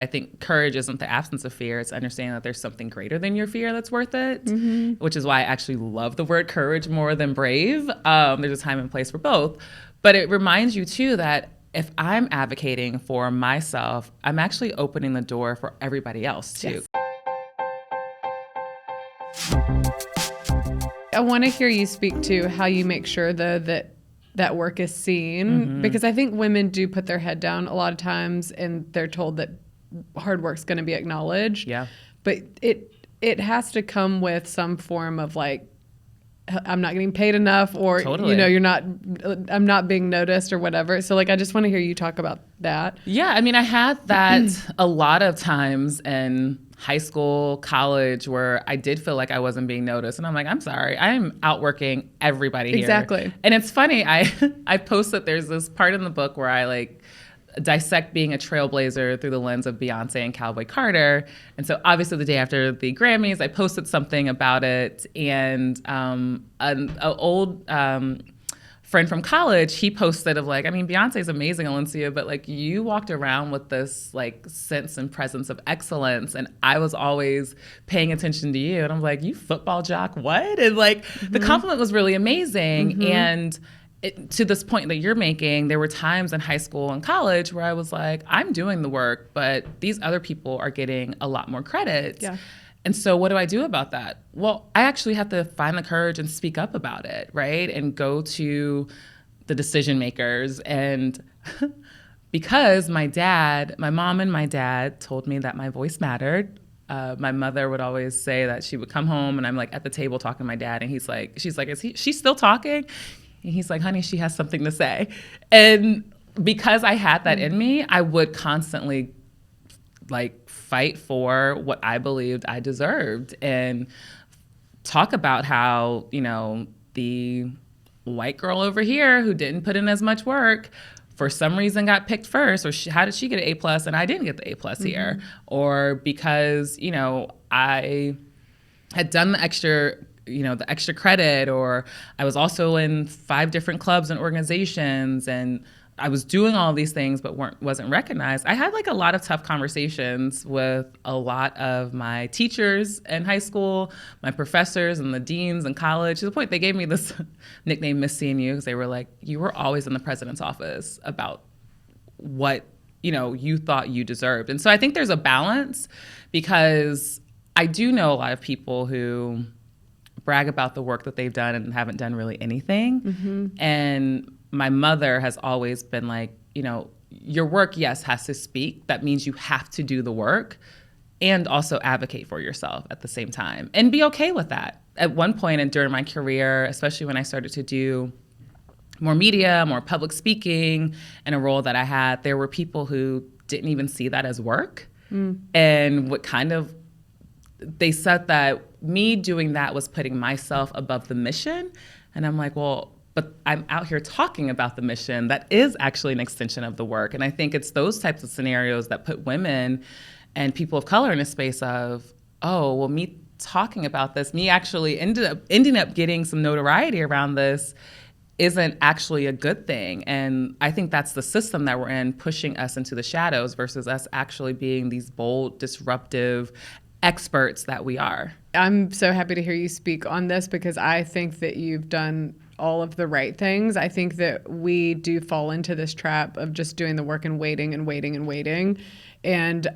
I think courage isn't the absence of fear. It's understanding that there's something greater than your fear that's worth it, which is why I actually love the word courage more than brave. There's a time and place for both. But it reminds you, too, that if I'm advocating for myself, I'm actually opening the door for everybody else, too. Yes. I want to hear you speak to how you make sure, though, that work is seen, because I think women do put their head down a lot of times and they're told that hard work's going to be acknowledged. Yeah. But it has to come with some form of like, I'm not getting paid enough, or Totally. I'm not being noticed or whatever. So like, I just want to hear you talk about that. Yeah, I mean, I had that a lot of times in high school, college, where I did feel like I wasn't being noticed. And I'm like, I'm sorry, I'm outworking everybody here. Exactly. And it's funny, I posted, there's this part in the book where I like dissect being a trailblazer through the lens of Beyonce and Cowboy Carter. And so obviously the day after the Grammys, I posted something about it. And an old friend from college, he posted of like, I mean, Beyonce's amazing, Alencia, but like you walked around with this like sense and presence of excellence. And I was always paying attention to you. And I'm like, you football jock, what? And like the compliment was really amazing. And to this point that you're making, there were times in high school and college where I was like, I'm doing the work, but these other people are getting a lot more credit. Yeah. And so what do I do about that? Well, I actually have to find the courage and speak up about it, right? And go to the decision makers. And because my mom and my dad told me that my voice mattered. My mother would always say that she would come home and I'm like at the table talking to my dad, and she's like, she's still talking? And he's like, honey, she has something to say. And because I had that in me, I would constantly like fight for what I believed I deserved and talk about how, the white girl over here who didn't put in as much work for some reason got picked first, or how did she get an A+ and I didn't get the A+ here? Or because, I had done the extra credit, or I was also in 5 different clubs and organizations, and I was doing all these things but wasn't recognized. I had like a lot of tough conversations with a lot of my teachers in high school, my professors and the deans in college, to the point they gave me this nickname, Miss Seeing You, because they were like, you were always in the president's office about what you thought you deserved. And so I think there's a balance, because I do know a lot of people who brag about the work that they've done and haven't done really anything. And my mother has always been like, your work, yes, has to speak. That means you have to do the work and also advocate for yourself at the same time and be okay with that. At one point and during my career, especially when I started to do more media, more public speaking, and a role that I had, there were people who didn't even see that as work. And they said that me doing that was putting myself above the mission. And I'm like, well, but I'm out here talking about the mission. That is actually an extension of the work. And I think it's those types of scenarios that put women and people of color in a space of, oh, well, me talking about this, me actually ending up getting some notoriety around this isn't actually a good thing. And I think that's the system that we're in, pushing us into the shadows versus us actually being these bold, disruptive experts that we are. I'm so happy to hear you speak on this, because I think that you've done all of the right things. I think that we do fall into this trap of just doing the work and waiting and waiting and waiting. And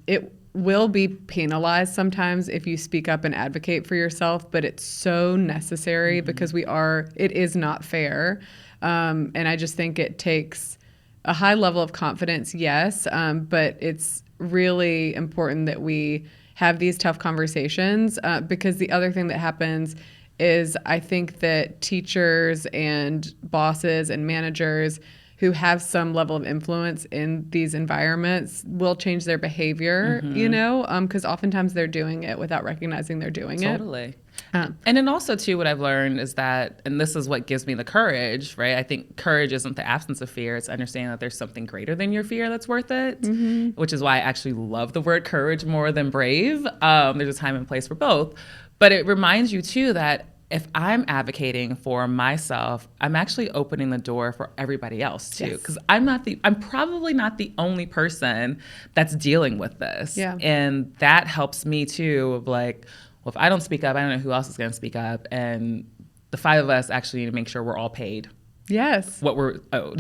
it will be penalized sometimes if you speak up and advocate for yourself, but it's so necessary because it is not fair. And I just think it takes a high level of confidence, yes, but it's really important that we have these tough conversations, because the other thing that happens is I think that teachers and bosses and managers who have some level of influence in these environments will change their behavior, because oftentimes they're doing it without recognizing they're doing it. Totally. And then also, too, what I've learned is that, and this is what gives me the courage, right? I think courage isn't the absence of fear. It's understanding that there's something greater than your fear that's worth it, which is why I actually love the word courage more than brave. There's a time and place for both. But it reminds you, too, that if I'm advocating for myself, I'm actually opening the door for everybody else too. Because I'm probably not the only person that's dealing with this. Yeah. And that helps me too, of like, well, if I don't speak up, I don't know who else is going to speak up. And the five of us actually need to make sure we're all paid Yes. what we're owed.